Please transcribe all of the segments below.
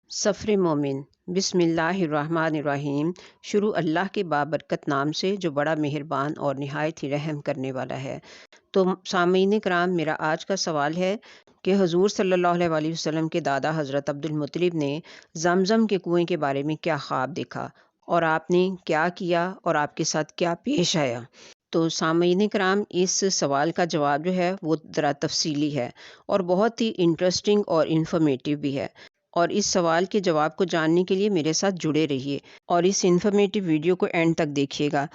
सफ़र मोमिन। बिस्मिल्लाहिर्रहमानिर्रहीम। शुरू अल्लाह के बाबरकत नाम से जो बड़ा मेहरबान और निहायत ही रहम करने वाला है। तो सामीन कराम, मेरा आज का सवाल है कि हुज़ूर सल्लल्लाहु अलैहि वसल्लम के दादा हज़रत अब्दुल मुत्तलिब ने ज़मज़म के कुएं के बारे में क्या ख्वाब देखा और आपने क्या किया और आपके साथ क्या पेश आया। तो सामीन कराम, इस सवाल का जवाब जो है वो ज़रा तफसीली है और बहुत ही इंटरेस्टिंग और इन्फॉर्मेटिव भी है। और इस सवाल के जवाब को जानने के लिए मेरे साथ जुड़े रहिए और इस इन्फॉर्मेटिव वीडियो को एंड तक देखिएगा।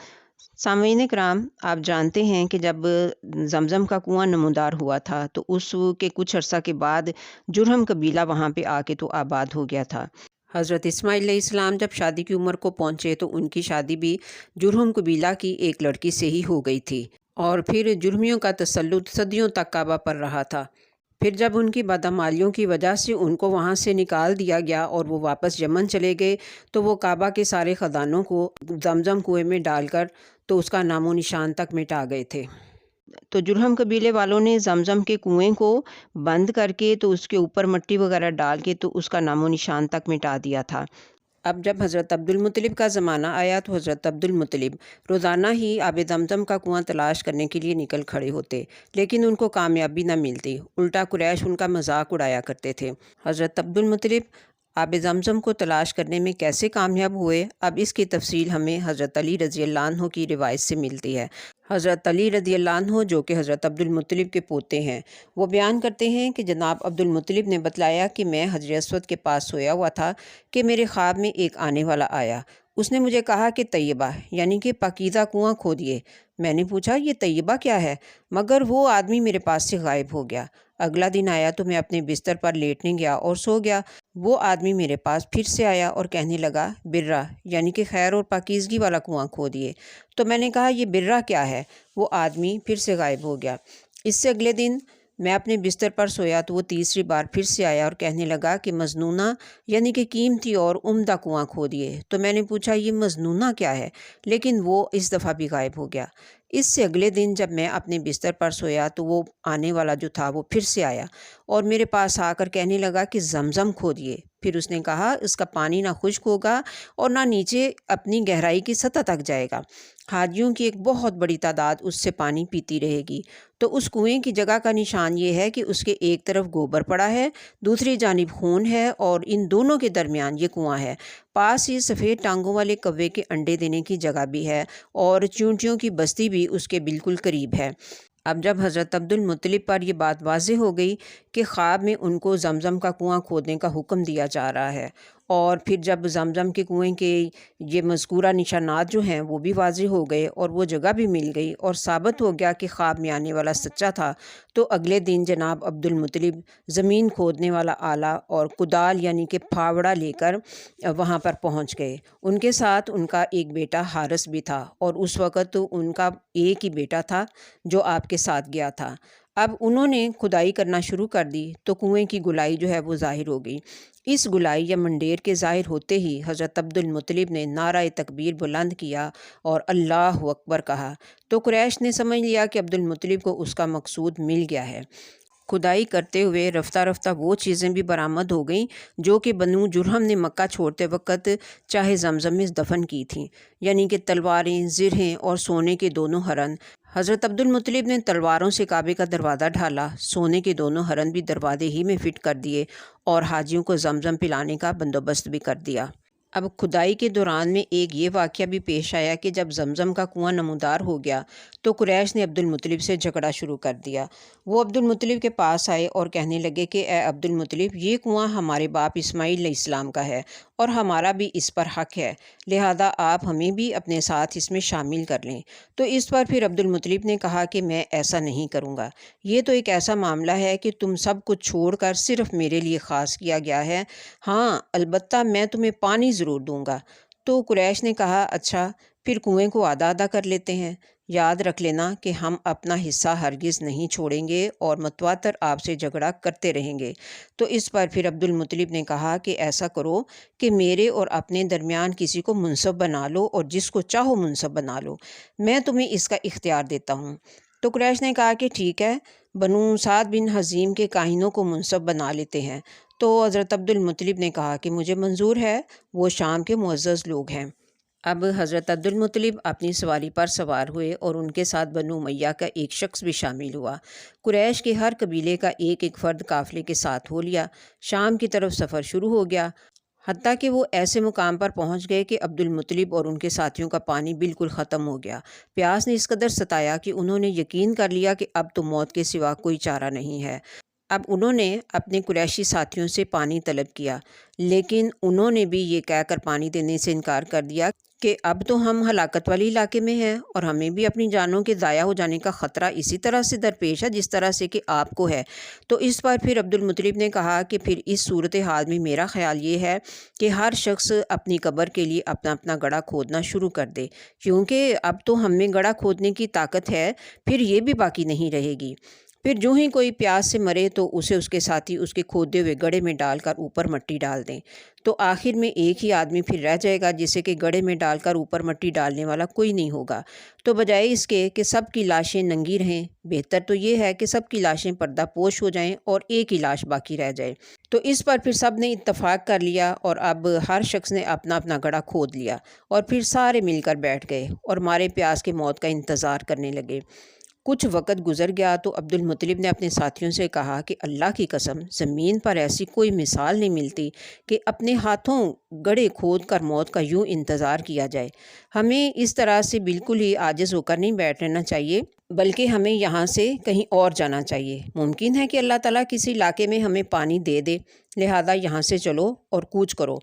सामीन कराम, आप जानते हैं कि जब ज़मज़म का कुआं नमूदार हुआ था तो उसके कुछ अरसा के बाद जुरहम कबीला वहाँ पे आके तो आबाद हो गया था। हज़रत इस्माईल अलैहिस्सलाम जब शादी की उम्र को पहुँचे तो उनकी शादी भी जुरहम कबीला की एक लड़की से ही हो गई थी और फिर जुर्मियों का तसल्लुत सदियों तक काबा पर रहा था। फिर जब उनकी बदअमालियों की वजह से उनको वहाँ से निकाल दिया गया और वो वापस यमन चले गए, तो वो काबा के सारे ख़जानों को ज़मज़म कुएं में डालकर तो उसका नामो निशान तक मिटा गए थे। तो जुरहम कबीले वालों ने ज़मज़म के कुएं को बंद करके तो उसके ऊपर मिट्टी वगैरह डाल के तो उसका नामो निशान तक मिटा दिया था। अब जब हज़रत अब्दुल मुत्तलिब का ज़माना आया तो हज़रत अब्दुल मुत्तलिब रोज़ाना ही आब ज़मज़म का कुआं तलाश करने के लिए निकल खड़े होते, लेकिन उनको कामयाबी न मिलती। उल्टा कुरैश उनका मजाक उड़ाया करते थे। हज़रत अब्दुल मुत्तलिब आब ज़मज़म को तलाश करने में कैसे कामयाब हुए, अब इसकी तफसील हमें हज़रत अली रज़ी अल्लाह अन्हु की रिवायत से मिलती है। हज़रत अली रज़ी अल्लाह अन्हु, जो कि हज़रत अब्दुल मुत्तलिब के पोते हैं, वो बयान करते हैं कि जनाब अब्दुल मुत्तलिब ने बतलाया कि मैं हजर अस्वद के पास सोया हुआ था कि मेरे ख्वाब में एक आने वाला आया। उसने मुझे कहा कि तैयबा यानी कि पाकीज़ा कुआं खोदिए। मैंने पूछा ये तैयबा क्या है, मगर वो आदमी मेरे पास से गायब हो गया। अगला दिन आया तो मैं अपने बिस्तर पर लेटने गया और सो गया। वो आदमी मेरे पास फिर से आया और कहने लगा बिर्रा यानी कि खैर और पाकीज़गी वाला कुआं खोदिए। तो मैंने कहा ये बिर्रा क्या है। वो आदमी फिर से गायब हो गया। इससे अगले दिन मैं अपने बिस्तर पर सोया तो वो तीसरी बार फिर से आया और कहने लगा कि मजनूना यानी कि कीमती और उम्दा कुआं खोदिए। तो मैंने पूछा ये मजनूना क्या है, लेकिन वो इस दफ़ा भी गायब हो गया। इससे अगले दिन जब मैं अपने बिस्तर पर सोया तो वो आने वाला जो था वो फिर से आया और मेरे पास आकर कहने लगा कि ज़मज़म खोदिए। फिर उसने कहा इसका पानी ना खुश्क होगा और ना नीचे अपनी गहराई की सतह तक जाएगा। हाजियों की एक बहुत बड़ी तादाद उससे पानी पीती रहेगी। तो उस कुएं की जगह का निशान ये है कि उसके एक तरफ गोबर पड़ा है, दूसरी जानिब खून है और इन दोनों के दरमियान ये कुआं है। पास ही सफ़ेद टांगों वाले कौवे के अंडे देने की जगह भी है और चूंटियों की बस्ती भी उसके बिल्कुल करीब है। अब जब हज़रत अब्दुल मुत्तलिब पर यह बात वाज़ेह हो गई कि ख्वाब में उनको ज़मज़म का कुआं खोदने का हुक्म दिया जा रहा है और फिर जब ज़मज़म के कुएं के ये मज़कूरा निशानात जो हैं वो भी वाज़ेह हो गए और वो जगह भी मिल गई और साबित हो गया कि ख्वाब में आने वाला सच्चा था, तो अगले दिन जनाब अब्दुल मुत्तलिब ज़मीन खोदने वाला आला और कुदाल यानी कि फावड़ा लेकर वहाँ पर पहुँच गए। उनके साथ उनका एक बेटा हारिस भी था और उस वक़्त उनका एक ही बेटा था जो आपके साथ गया था। अब उन्होंने खुदाई करना शुरू कर दी तो कुएं की गुलाई जो है वो ज़ाहिर हो गई। इस गुलाई या मंडेर के ज़ाहिर होते ही हज़रत अब्दुल मुत्तलिब ने नारा तकबीर बुलंद किया और अल्लाह अकबर कहा। तो कुरैश ने समझ लिया कि अब्दुल मुत्तलिब को उसका मकसूद मिल गया है। खुदाई करते हुए रफ्ता रफ्ता वो चीज़ें भी बरामद हो गईं जो कि बनु जुरहम ने मक्का छोड़ते वक़्त चाहे ज़मज़म में दफन की थीं, यानी कि तलवारें, ज़िरहें और सोने के दोनों हरन। हज़रत अब्दुल मुत्तलिब ने तलवारों से काबे का दरवाज़ा ढाला, सोने के दोनों हरन भी दरवाजे ही में फ़िट कर दिए और हाजियों को ज़मज़म पिलाने का बंदोबस्त भी कर दिया। अब खुदाई के दौरान में एक ये वाक़या भी पेश आया कि जब ज़मज़म का कुआं नमूदार हो गया तो कुरैश ने अब्दुल मुत्तलिब से झगड़ा शुरू कर दिया। वो अब्दुल मुत्तलिब के पास आए और कहने लगे कि ए अब्दुल मुत्तलिब, ये कुआं हमारे बाप इस्माईल अलैहिस्सलाम का है और हमारा भी इस पर हक़ है, लिहाजा आप हमें भी अपने साथ इसमें शामिल कर लें। तो इस पर फिर अब्दुल मुत्तलिब ने कहा कि मैं ऐसा नहीं करूँगा। ये तो एक ऐसा मामला है कि तुम सब कुछ छोड़कर सिर्फ़ मेरे लिए ख़ास किया गया है। हाँ, अलबत्ता मैं तुम्हें पानी ज़रूर दूँगा। तो कुरैश ने कहा अच्छा, फिर कुएं को आधा आधा कर लेते हैं। याद रख लेना कि हम अपना हिस्सा हरगिज़ नहीं छोड़ेंगे और मतवातर आपसे झगड़ा करते रहेंगे। तो इस पर फिर अब्दुल मुत्तलिब ने कहा कि ऐसा करो कि मेरे और अपने दरमियान किसी को मुनसब बना लो और जिसको चाहो मुनसब बना लो, मैं तुम्हें इसका इख्तियार देता हूँ। तो कुरैश ने कहा कि ठीक है, बनु साद बिन हज़ीम के काहिनों को मुनसब बना लेते हैं। تو حضرت عبد المطلب نے کہا کہ مجھے منظور ہے، وہ شام کے معزز لوگ ہیں۔ اب حضرت عبد المطلب اپنی سواری پر سوار ہوئے اور ان کے ساتھ بنو امیہ کا ایک شخص بھی شامل ہوا۔ قریش کے ہر قبیلے کا ایک ایک فرد قافلے کے ساتھ ہو لیا۔ شام کی طرف سفر شروع ہو گیا، حتیٰ کہ وہ ایسے مقام پر پہنچ گئے کہ عبد المطلب اور ان کے ساتھیوں کا پانی بالکل ختم ہو گیا۔ پیاس نے اس قدر ستایا کہ انہوں نے یقین کر لیا کہ اب تو موت کے سوا کوئی چارہ نہیں ہے۔ اب انہوں نے اپنے قریشی ساتھیوں سے پانی طلب کیا، لیکن انہوں نے بھی یہ کہہ کر پانی دینے سے انکار کر دیا کہ اب تو ہم ہلاکت والی علاقے میں ہیں اور ہمیں بھی اپنی جانوں کے ضائع ہو جانے کا خطرہ اسی طرح سے درپیش ہے جس طرح سے کہ آپ کو ہے۔ تو اس پر پھر عبد المطلب نے کہا کہ پھر اس صورتحال میں میرا خیال یہ ہے کہ ہر شخص اپنی قبر کے لیے اپنا اپنا گڑھا کھودنا شروع کر دے، کیونکہ اب تو ہم میں گڑھا کھودنے کی طاقت ہے، پھر یہ بھی باقی نہیں رہے گی۔ پھر جو ہی کوئی پیاس سے مرے تو اسے اس کے ساتھی اس کے کھودے ہوئے گڑھے میں ڈال کر اوپر مٹی ڈال دیں، تو آخر میں ایک ہی آدمی پھر رہ جائے گا جسے کہ گڑھے میں ڈال کر اوپر مٹی ڈالنے والا کوئی نہیں ہوگا۔ تو بجائے اس کے کہ سب کی لاشیں ننگی رہیں، بہتر تو یہ ہے کہ سب کی لاشیں پردہ پوش ہو جائیں اور ایک ہی لاش باقی رہ جائے۔ تو اس پر پھر سب نے اتفاق کر لیا اور اب ہر شخص نے اپنا اپنا گڑھا کھود لیا اور پھر سارے مل کر بیٹھ گئے اور مارے پیاس کے موت کا انتظار کرنے لگے۔ کچھ وقت گزر گیا تو عبد المطلب نے اپنے ساتھیوں سے کہا کہ اللہ کی قسم، زمین پر ایسی کوئی مثال نہیں ملتی کہ اپنے ہاتھوں گڑھے کھود کر موت کا یوں انتظار کیا جائے۔ ہمیں اس طرح سے بالکل ہی عاجز ہو کر نہیں بیٹھ رہنا چاہیے، بلکہ ہمیں یہاں سے کہیں اور جانا چاہیے۔ ممکن ہے کہ اللہ تعالیٰ کسی علاقے میں ہمیں پانی دے دے، لہذا یہاں سے چلو اور کوچ کرو۔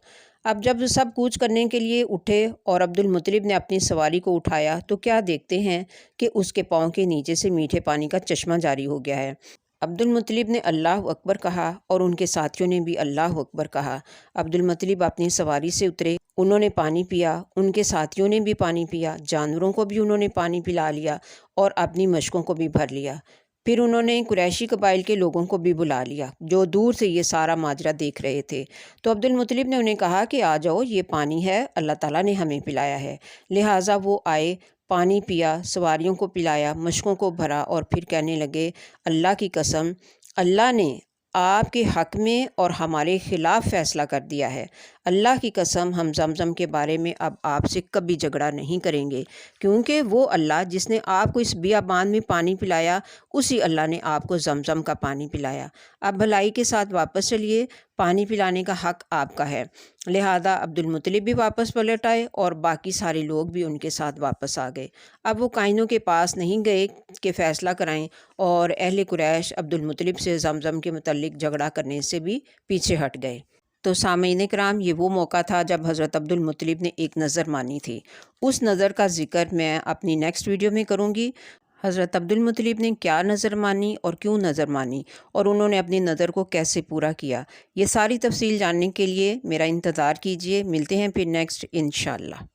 اب جب سب کوچ کرنے کے لیے اٹھے اور عبد المطلب نے اپنی سواری کو اٹھایا تو کیا دیکھتے ہیں کہ اس کے پاؤں کے نیچے سے میٹھے پانی کا چشمہ جاری ہو گیا ہے۔ عبد المطلب نے اللہ اکبر کہا اور ان کے ساتھیوں نے بھی اللہ اکبر کہا۔ عبد المطلب اپنی سواری سے اترے، انہوں نے پانی پیا، ان کے ساتھیوں نے بھی پانی پیا، جانوروں کو بھی انہوں نے پانی پلا لیا اور اپنی مشکوں کو بھی بھر لیا۔ پھر انہوں نے قریشی قبائل کے لوگوں کو بھی بلا لیا جو دور سے یہ سارا ماجرا دیکھ رہے تھے۔ تو عبد المطلب نے انہیں کہا کہ آ جاؤ، یہ پانی ہے، اللہ تعالیٰ نے ہمیں پلایا ہے۔ لہٰذا وہ آئے، پانی پیا، سواریوں کو پلایا، مشکوں کو بھرا اور پھر کہنے لگے، اللہ کی قسم، اللہ نے آپ کے حق میں اور ہمارے خلاف فیصلہ کر دیا ہے۔ اللہ کی قسم، ہم زمزم کے بارے میں اب آپ سے کبھی جھگڑا نہیں کریں گے، کیونکہ وہ اللہ جس نے آپ کو اس بیابان میں پانی پلایا، اسی اللہ نے آپ کو زمزم کا پانی پلایا۔ اب بھلائی کے ساتھ واپس چلیے، پانی پلانے کا حق آپ کا ہے۔ لہذا عبد المطلب بھی واپس پلٹ آئے اور باقی سارے لوگ بھی ان کے ساتھ واپس آ گئے۔ اب وہ کائنوں کے پاس نہیں گئے کہ فیصلہ کرائیں، اور اہل قریش عبد المطلب سے زمزم کے متعلق جھگڑا کرنے سے بھی پیچھے ہٹ گئے۔ تو سامعین کرام، یہ وہ موقع تھا جب حضرت عبد المطلب نے ایک نظر مانی تھی۔ اس نظر کا ذکر میں اپنی نیکسٹ ویڈیو میں کروں گی۔ حضرت عبد المطلب نے کیا نظر مانی اور کیوں نظر مانی، اور انہوں نے اپنی نظر کو کیسے پورا کیا، یہ ساری تفصیل جاننے کے لیے میرا انتظار کیجیے۔ ملتے ہیں پھر نیکسٹ انشاءاللہ۔